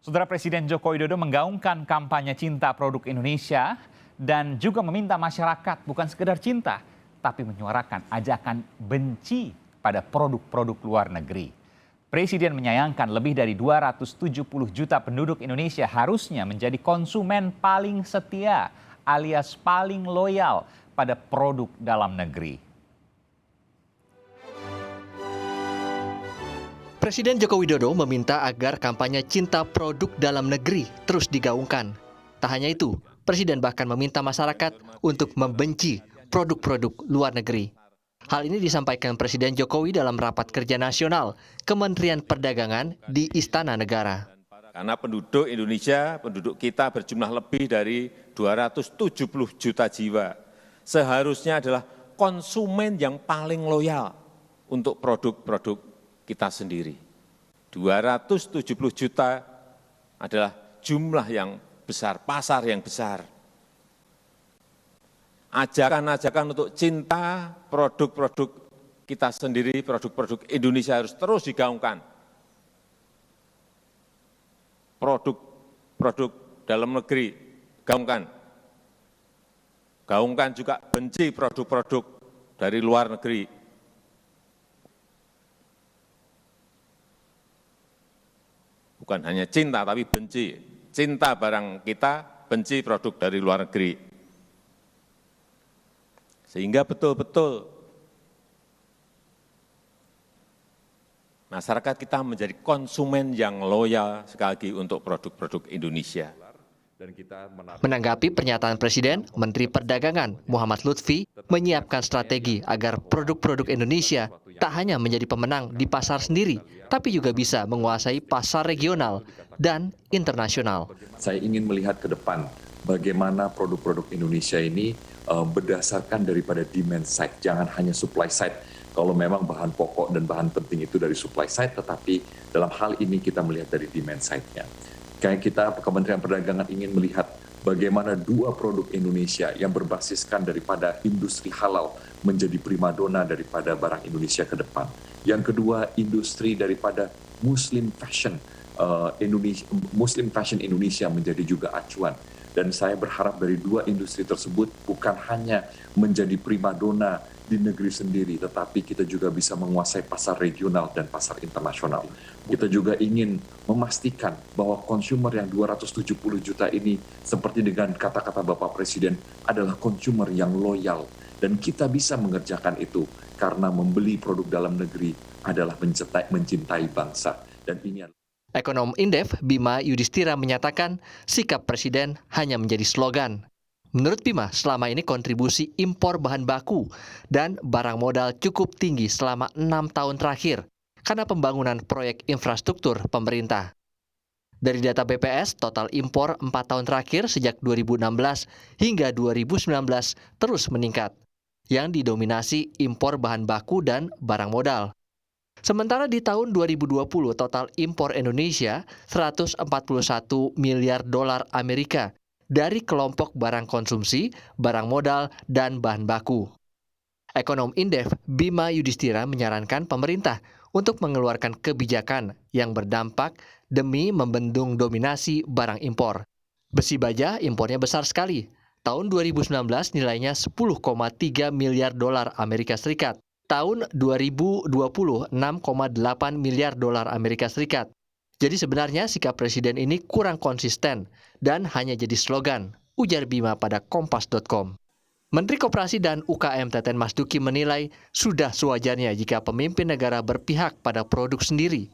Saudara Presiden Joko Widodo menggaungkan kampanye cinta produk Indonesia dan juga meminta masyarakat bukan sekedar cinta, tapi menyuarakan ajakan benci pada produk-produk luar negeri. Presiden menyayangkan lebih dari 270 juta penduduk Indonesia harusnya menjadi konsumen paling setia alias paling loyal pada produk dalam negeri. Presiden Joko Widodo meminta agar kampanye cinta produk dalam negeri terus digaungkan. Tak hanya itu, Presiden bahkan meminta masyarakat untuk membenci produk-produk luar negeri. Hal ini disampaikan Presiden Jokowi dalam rapat kerja nasional Kementerian Perdagangan di Istana Negara. Karena penduduk Indonesia, penduduk kita berjumlah lebih dari 270 juta jiwa. Seharusnya adalah konsumen yang paling loyal untuk produk-produk kita sendiri. 270 juta adalah jumlah yang besar, pasar yang besar. Ajakan-ajakan untuk cinta produk-produk kita sendiri, produk-produk Indonesia harus terus digaungkan. Produk-produk dalam negeri, gaungkan. Gaungkan juga benci produk-produk dari luar negeri. Bukan hanya cinta, tapi benci. Cinta barang kita, benci produk dari luar negeri. Sehingga betul-betul masyarakat kita menjadi konsumen yang loyal sekali lagi untuk produk-produk Indonesia. Menanggapi pernyataan Presiden, Menteri Perdagangan Muhammad Lutfi menyiapkan strategi agar produk-produk Indonesia tak hanya menjadi pemenang di pasar sendiri, tapi juga bisa menguasai pasar regional dan internasional. Saya ingin melihat ke depan bagaimana produk-produk Indonesia ini berdasarkan daripada demand side, jangan hanya supply side. Kalau memang bahan pokok dan bahan penting itu dari supply side, tetapi dalam hal ini kita melihat dari demand side-nya. Kayak kita Kementerian Perdagangan ingin melihat bagaimana dua produk Indonesia yang berbasiskan daripada industri halal menjadi primadona daripada barang Indonesia ke depan. Yang kedua, industri daripada Muslim fashion Indonesia menjadi juga acuan. Dan saya berharap dari dua industri tersebut bukan hanya menjadi primadona di negeri sendiri, tetapi kita juga bisa menguasai pasar regional dan pasar internasional. Kita juga ingin memastikan bahwa konsumer yang 270 juta ini, seperti dengan kata-kata Bapak Presiden, adalah konsumer yang loyal. Dan kita bisa mengerjakan itu karena membeli produk dalam negeri adalah mencintai bangsa. Dan ini adalah Ekonom Indef Bima Yudhistira menyatakan sikap Presiden hanya menjadi slogan. Menurut Bima, selama ini kontribusi impor bahan baku dan barang modal cukup tinggi selama 6 tahun terakhir karena pembangunan proyek infrastruktur pemerintah. Dari data BPS, total impor 4 tahun terakhir sejak 2016 hingga 2019 terus meningkat, yang didominasi impor bahan baku dan barang modal. Sementara di tahun 2020 total impor Indonesia 141 miliar dolar Amerika dari kelompok barang konsumsi, barang modal, dan bahan baku. Ekonom Indef Bima Yudhistira menyarankan pemerintah untuk mengeluarkan kebijakan yang berdampak demi membendung dominasi barang impor. Besi baja impornya besar sekali. Tahun 2019 nilainya 10,3 miliar dolar Amerika Serikat. Tahun 2020 6,8 miliar dolar Amerika Serikat. Jadi sebenarnya sikap Presiden ini kurang konsisten dan hanya jadi slogan, ujar Bima pada kompas.com. Menteri Koperasi dan UKM Teten Mas Duki menilai sudah sewajarnya jika pemimpin negara berpihak pada produk sendiri.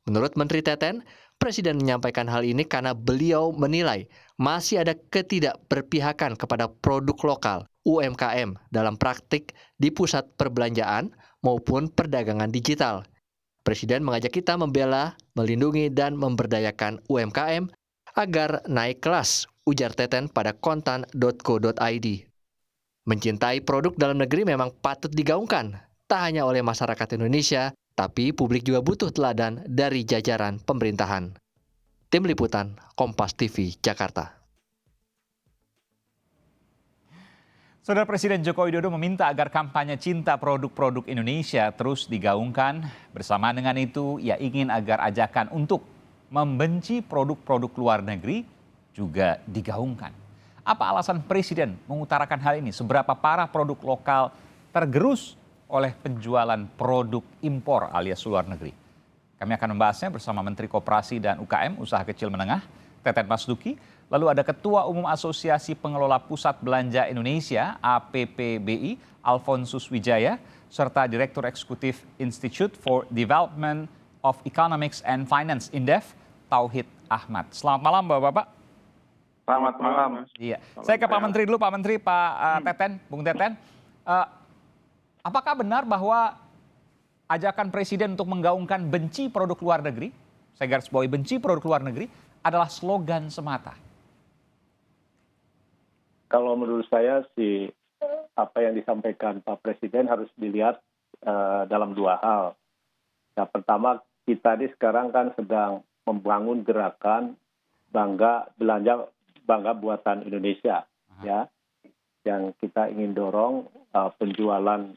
Menurut Menteri Teten, Presiden menyampaikan hal ini karena beliau menilai masih ada ketidakberpihakan kepada produk lokal UMKM dalam praktik di pusat perbelanjaan maupun perdagangan digital. Presiden mengajak kita membela, melindungi, dan memberdayakan UMKM agar naik kelas, ujar Teten pada kontan.co.id. Mencintai produk dalam negeri memang patut digaungkan, tak hanya oleh masyarakat Indonesia, tapi publik juga butuh teladan dari jajaran pemerintahan. Tim Liputan, Kompas TV, Jakarta. Saudara Presiden Joko Widodo meminta agar kampanye cinta produk-produk Indonesia terus digaungkan. Bersama dengan itu, ia ingin agar ajakan untuk membenci produk-produk luar negeri juga digaungkan. Apa alasan Presiden mengutarakan hal ini? Seberapa parah produk lokal tergerus oleh penjualan produk impor alias luar negeri? Kami akan membahasnya bersama Menteri Koperasi dan UKM, Usaha Kecil Menengah, Teten Masduki. Lalu ada Ketua Umum Asosiasi Pengelola Pusat Belanja Indonesia, APPBI, Alfonsus Wijaya, serta Direktur Eksekutif Institute for Development of Economics and Finance, INDEF, Tauhid Ahmad. Selamat malam Bapak-Bapak. Selamat malam. Iya, saya ke Pak Menteri dulu, Pak Menteri, Pak Teten, Bung Teten. Apakah benar bahwa ajakan Presiden untuk menggaungkan benci produk luar negeri, saya garis bawahi benci produk luar negeri, adalah slogan semata? Kalau menurut saya sih apa yang disampaikan Pak Presiden harus dilihat dalam dua hal. Yang pertama, kita ini sekarang kan sedang membangun gerakan bangga buatan Indonesia, ya, yang kita ingin dorong penjualan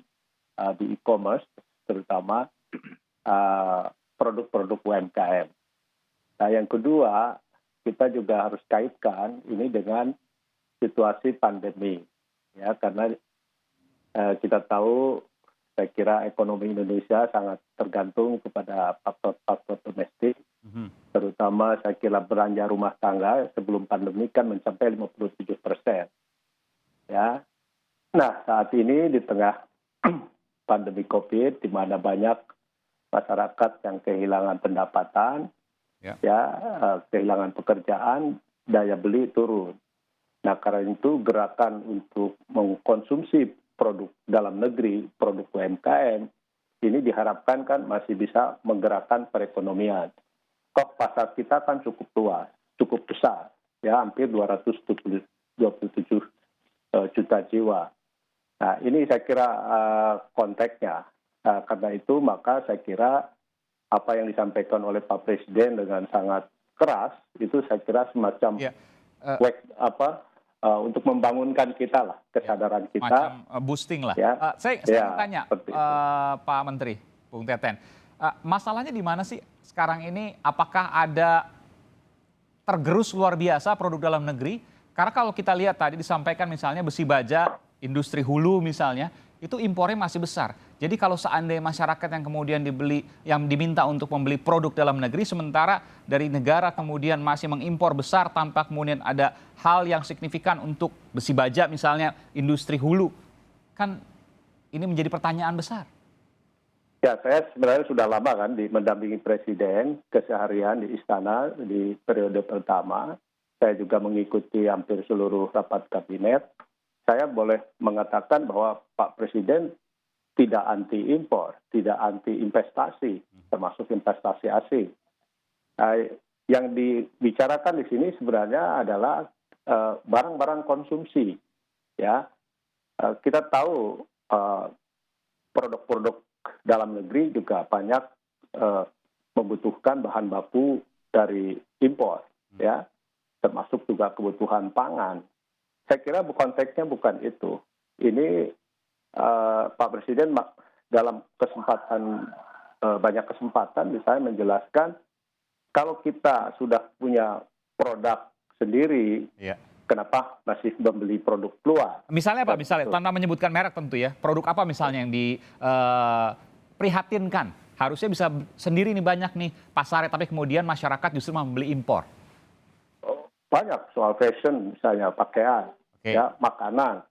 di e-commerce, terutama produk-produk UMKM. Nah, yang kedua, kita juga harus kaitkan ini dengan situasi pandemi, ya, karena kita tahu, saya kira ekonomi Indonesia sangat tergantung kepada faktor-faktor domestik, terutama saya kira belanja rumah tangga sebelum pandemi kan mencapai 57%. Ya, nah saat ini di tengah pandemi COVID, di mana banyak masyarakat yang kehilangan pendapatan, kehilangan pekerjaan, daya beli turun. Nah, karena itu gerakan untuk mengkonsumsi produk dalam negeri, produk UMKM, ini diharapkan kan masih bisa menggerakkan perekonomian. Toh pasar kita kan cukup luas, cukup besar, ya, hampir 227 juta jiwa. Nah, ini saya kira konteksnya. Karena itu maka saya kira apa yang disampaikan oleh Pak Presiden dengan sangat keras itu saya kira semacam untuk membangunkan kita lah, kesadaran kita. Macam boosting lah. Ya. Saya mau tanya Pak Menteri, Bung Teten, masalahnya di mana sih sekarang ini? Apakah ada tergerus luar biasa produk dalam negeri? Karena kalau kita lihat tadi disampaikan misalnya besi baja, industri hulu misalnya, itu impornya masih besar. Jadi kalau seandainya masyarakat yang kemudian diminta untuk membeli produk dalam negeri, sementara dari negara kemudian masih mengimpor besar tanpa kemudian ada hal yang signifikan untuk besi baja misalnya, industri hulu, kan ini menjadi pertanyaan besar. Ya, saya sebenarnya sudah lama kan mendampingi Presiden keseharian di istana di periode pertama. Saya juga mengikuti hampir seluruh rapat kabinet. Saya boleh mengatakan bahwa Pak Presiden tidak anti impor, tidak anti investasi, termasuk investasi asing. Yang dibicarakan di sini sebenarnya adalah barang-barang konsumsi. Ya, kita tahu produk-produk dalam negeri juga banyak membutuhkan bahan baku dari impor, ya, termasuk juga kebutuhan pangan. Saya kira konteksnya bukan itu. Ini Pak Presiden dalam banyak kesempatan misalnya menjelaskan kalau kita sudah punya produk sendiri, kenapa masih membeli produk luar? Misalnya apa? Misalnya tanpa menyebutkan merek tentu ya. Produk apa misalnya yang diprihatinkan? Harusnya bisa sendiri nih banyak nih pasarnya, tapi kemudian masyarakat justru membeli impor. Banyak soal fashion misalnya, pakaian, ya, makanan.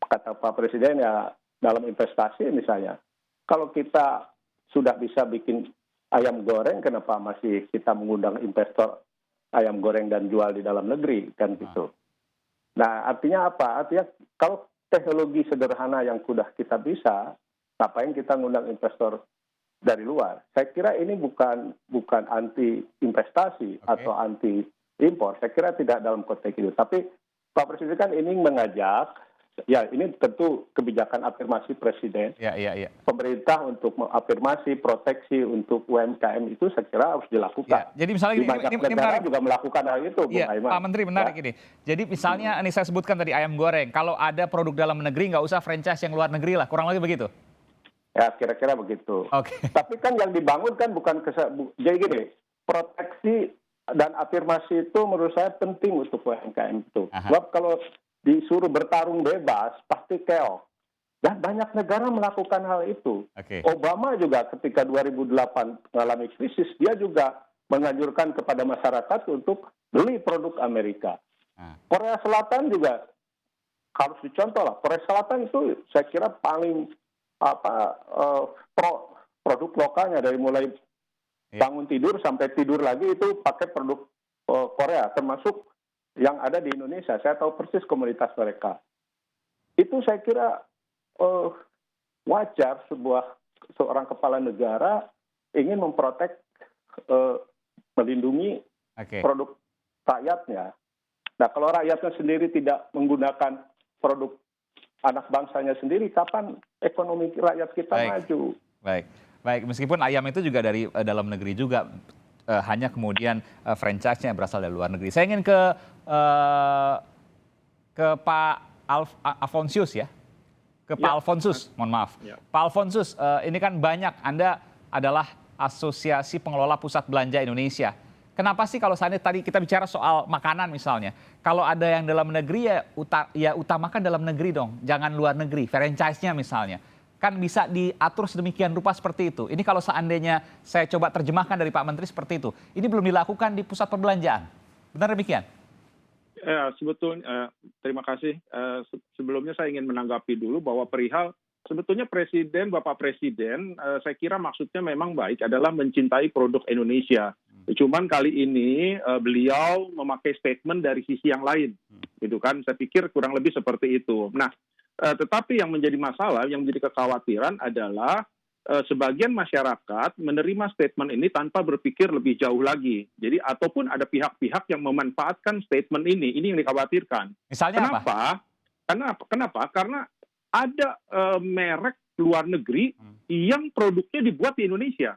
Kata Pak Presiden ya dalam investasi misalnya, kalau kita sudah bisa bikin ayam goreng, kenapa masih kita mengundang investor ayam goreng dan jual di dalam negeri kan gitu. Nah, artinya apa? Artinya kalau teknologi sederhana yang sudah kita bisa, ngapain kita ngundang investor dari luar? Saya kira ini bukan anti investasi atau anti impor. Saya kira tidak dalam konteks itu. Tapi Pak Presiden kan ini mengajak, ya ini tentu kebijakan afirmasi Presiden. Pemerintah untuk mengafirmasi proteksi untuk UMKM itu saya kira harus dilakukan. Jadi misalnya di banyak negara juga melakukan hal itu, Bung Aiman. Pak Menteri menarik ini. Jadi misalnya ini saya sebutkan tadi ayam goreng. Kalau ada produk dalam negeri nggak usah franchise yang luar negeri lah, kurang lebih begitu. Ya kira-kira begitu. Tapi kan yang dibangun kan bukan jadi gini. proteksi dan afirmasi itu menurut saya penting untuk UMKM itu. Aha. Sebab kalau disuruh bertarung bebas, pasti keok. Dan banyak negara melakukan hal itu. Oke. Obama juga ketika 2008 mengalami krisis, dia juga menganjurkan kepada masyarakat untuk beli produk Amerika. Nah. Korea Selatan juga harus dicontoh lah. Korea Selatan itu saya kira paling produk lokalnya dari mulai bangun tidur sampai tidur lagi itu pakai produk Korea, termasuk yang ada di Indonesia. Saya tahu persis komunitas mereka. Itu saya kira wajar seorang kepala negara ingin memprotek, melindungi produk rakyatnya. Nah, kalau rakyatnya sendiri tidak menggunakan produk anak bangsanya sendiri, kapan ekonomi rakyat kita maju? Baik. Meskipun ayam itu juga dari dalam negeri juga, hanya kemudian franchise-nya berasal dari luar negeri. Saya ingin ke Pak Alfonsius ya. Ke Pak Alfonsus, mohon maaf. Pak Alfonsus, ini kan banyak, Anda adalah Asosiasi Pengelola Pusat Belanja Indonesia. Kenapa sih kalau saatnya tadi kita bicara soal makanan misalnya, kalau ada yang dalam negeri ya utamakan dalam negeri dong, jangan luar negeri, franchise-nya misalnya. Kan bisa diatur sedemikian rupa seperti itu. Ini kalau seandainya saya coba terjemahkan dari Pak Menteri seperti itu, ini belum dilakukan di pusat perbelanjaan. Benar demikian? Sebetulnya, terima kasih. Sebelumnya saya ingin menanggapi dulu bahwa perihal sebetulnya Bapak Presiden, saya kira maksudnya memang baik adalah mencintai produk Indonesia. Cuman kali ini beliau memakai statement dari sisi yang lain, gitu kan? Saya pikir kurang lebih seperti itu. Nah, tetapi yang menjadi masalah, yang menjadi kekhawatiran adalah sebagian masyarakat menerima statement ini tanpa berpikir lebih jauh lagi. Jadi ataupun ada pihak-pihak yang memanfaatkan statement ini yang dikhawatirkan. Misalnya apa? Kenapa? Karena ada merek luar negeri yang produknya dibuat di Indonesia.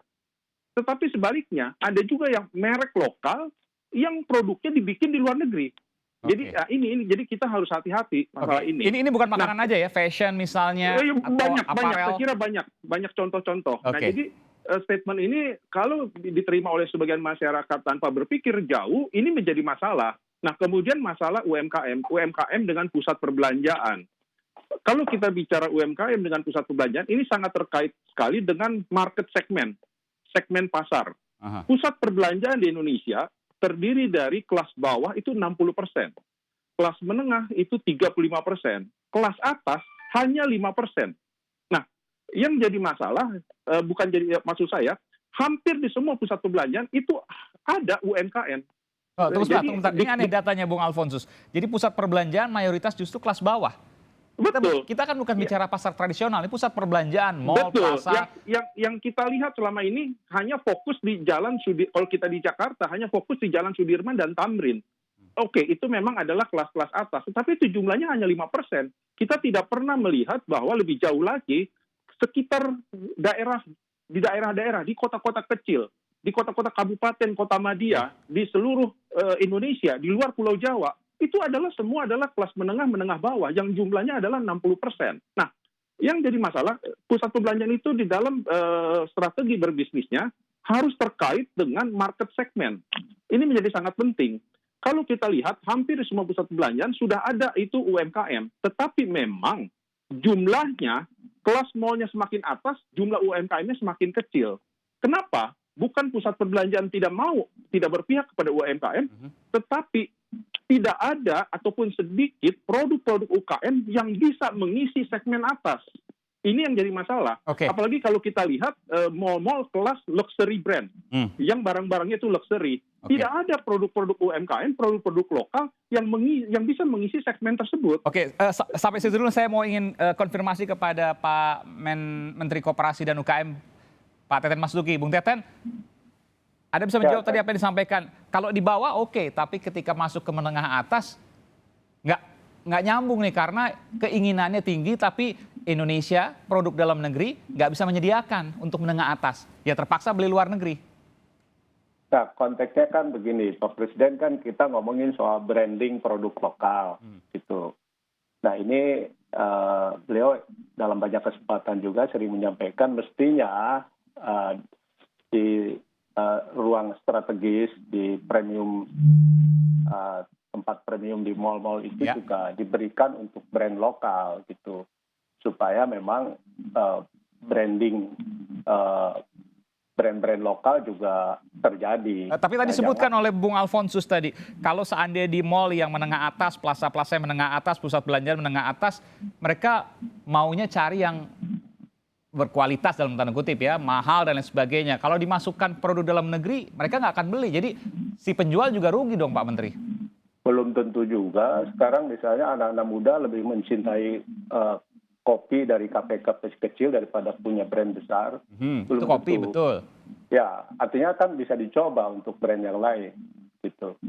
Tetapi sebaliknya ada juga yang merek lokal yang produknya dibikin di luar negeri. Jadi ini jadi kita harus hati-hati masalah ini. Ini bukan makanan aja ya, fashion misalnya, banyak, apparel. saya kira banyak contoh-contoh. Nah, jadi statement ini kalau diterima oleh sebagian masyarakat tanpa berpikir jauh, ini menjadi masalah. Nah, kemudian masalah UMKM dengan pusat perbelanjaan. Kalau kita bicara UMKM dengan pusat perbelanjaan, ini sangat terkait sekali dengan market segmen pasar. Pusat perbelanjaan di Indonesia terdiri dari kelas bawah itu 60%, kelas menengah itu 35%, kelas atas hanya 5%. Nah, yang jadi masalah, maksud saya, hampir di semua pusat perbelanjaan itu ada UMKM. Tunggu sebentar. Ini aneh datanya, Bung Alfonsus. Jadi pusat perbelanjaan mayoritas justru kelas bawah. Betul. Kita kan bukan bicara pasar tradisional, ini pusat perbelanjaan, mall, pasar. Yang kita lihat selama ini hanya fokus di jalan kalau kita di Jakarta hanya fokus di Jalan Sudirman dan Tamrin. Oke, itu memang adalah kelas-kelas atas, tetapi itu jumlahnya hanya 5%. Kita tidak pernah melihat bahwa lebih jauh lagi sekitar di daerah-daerah, di kota-kota kecil, di kota-kota kabupaten, kota madya, di seluruh Indonesia, di luar Pulau Jawa, itu semua adalah kelas menengah bawah yang jumlahnya adalah 60%. Nah, yang jadi masalah pusat perbelanjaan itu di dalam strategi berbisnisnya harus terkait dengan market segment. Ini menjadi sangat penting. Kalau kita lihat hampir semua pusat perbelanjaan sudah ada itu UMKM, tetapi memang jumlahnya kelas mallnya semakin atas, jumlah UMKM-nya semakin kecil. Kenapa? Bukan pusat perbelanjaan tidak berpihak kepada UMKM, tetapi tidak ada ataupun sedikit produk-produk UKM yang bisa mengisi segmen atas. Ini yang jadi masalah. Apalagi kalau kita lihat mall-mall kelas luxury brand, yang barang-barangnya itu luxury. Tidak ada produk-produk UMKM, produk-produk lokal yang bisa mengisi segmen tersebut. Sampai situ dulu saya mau ingin konfirmasi kepada Pak Menteri Koperasi dan UKM, Pak Teten Mas Duki. Bung Teten, Anda bisa menjawab tadi apa yang disampaikan. Kalau di bawah tapi ketika masuk ke menengah atas nggak nyambung nih, karena keinginannya tinggi tapi Indonesia produk dalam negeri nggak bisa menyediakan untuk menengah atas. Ya terpaksa beli luar negeri. Nah, konteksnya kan begini, Pak Presiden kan kita ngomongin soal branding produk lokal, gitu. Nah, ini beliau dalam banyak kesempatan juga sering menyampaikan mestinya di ruang strategis di premium tempat premium di mal-mal itu juga diberikan untuk brand lokal gitu, supaya memang branding brand-brand lokal juga terjadi. Tapi tadi disebutkan oleh Bung Alfonsus tadi, kalau seandainya di mall yang menengah atas, plaza-plaza yang menengah atas, pusat belanja menengah atas, mereka maunya cari yang berkualitas dalam tanda kutip ya, mahal dan lain sebagainya. Kalau dimasukkan produk dalam negeri, mereka nggak akan beli. Jadi si penjual juga rugi dong Pak Menteri. Belum tentu juga. Sekarang misalnya anak-anak muda lebih mencintai kopi dari kafe-kafe kecil daripada punya brand besar. Itu kopi tentu. Betul. Ya, artinya kan bisa dicoba untuk brand yang lain gitu.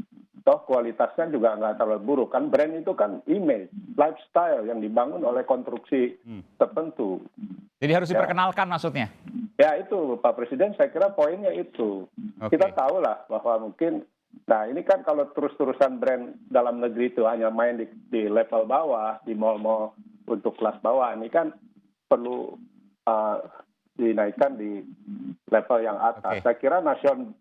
Toh kualitasnya juga nggak terlalu buruk kan, brand itu kan image, lifestyle yang dibangun oleh konstruksi tertentu. Jadi harus diperkenalkan maksudnya? Ya itu Pak Presiden, saya kira poinnya itu. Kita tahu lah bahwa mungkin, nah ini kan kalau terus-terusan brand dalam negeri itu hanya main di level bawah, di mall-mall untuk kelas bawah, ini kan perlu dinaikkan di level yang atas. Saya kira nation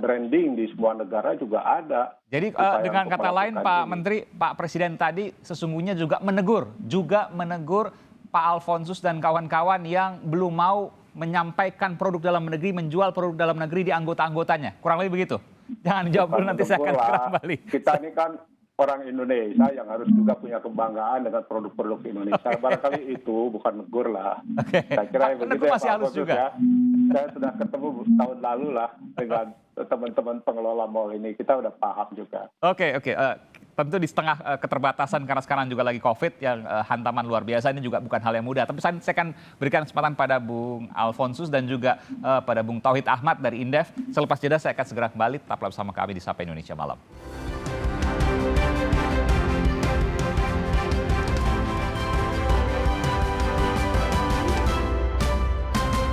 branding di semua negara juga ada. Jadi dengan kata lain Pak Menteri, Pak Presiden tadi sesungguhnya juga menegur Pak Alfonsus dan kawan-kawan yang belum mau menyampaikan produk dalam negeri, menjual produk dalam negeri di anggota-anggotanya. Kurang lebih begitu. Jangan dijawab dulu, nanti saya akan kembali. Kita ini kan orang Indonesia yang harus juga punya kebanggaan dengan produk-produk Indonesia. Barangkali itu bukan negur lah. Saya kira begitu ya Pak Alfonsus ya. Saya sudah ketemu tahun lalu lah dengan teman-teman pengelola mall ini. Kita udah paham juga. Oke. Tentu di setengah keterbatasan karena sekarang juga lagi COVID yang hantaman luar biasa, ini juga bukan hal yang mudah. Tapi saya akan berikan kesempatan pada Bung Alfonsus dan juga pada Bung Tauhid Ahmad dari Indef. Selepas jeda saya akan segera kembali. Tetaplah bersama kami di Sapa Indonesia Malam.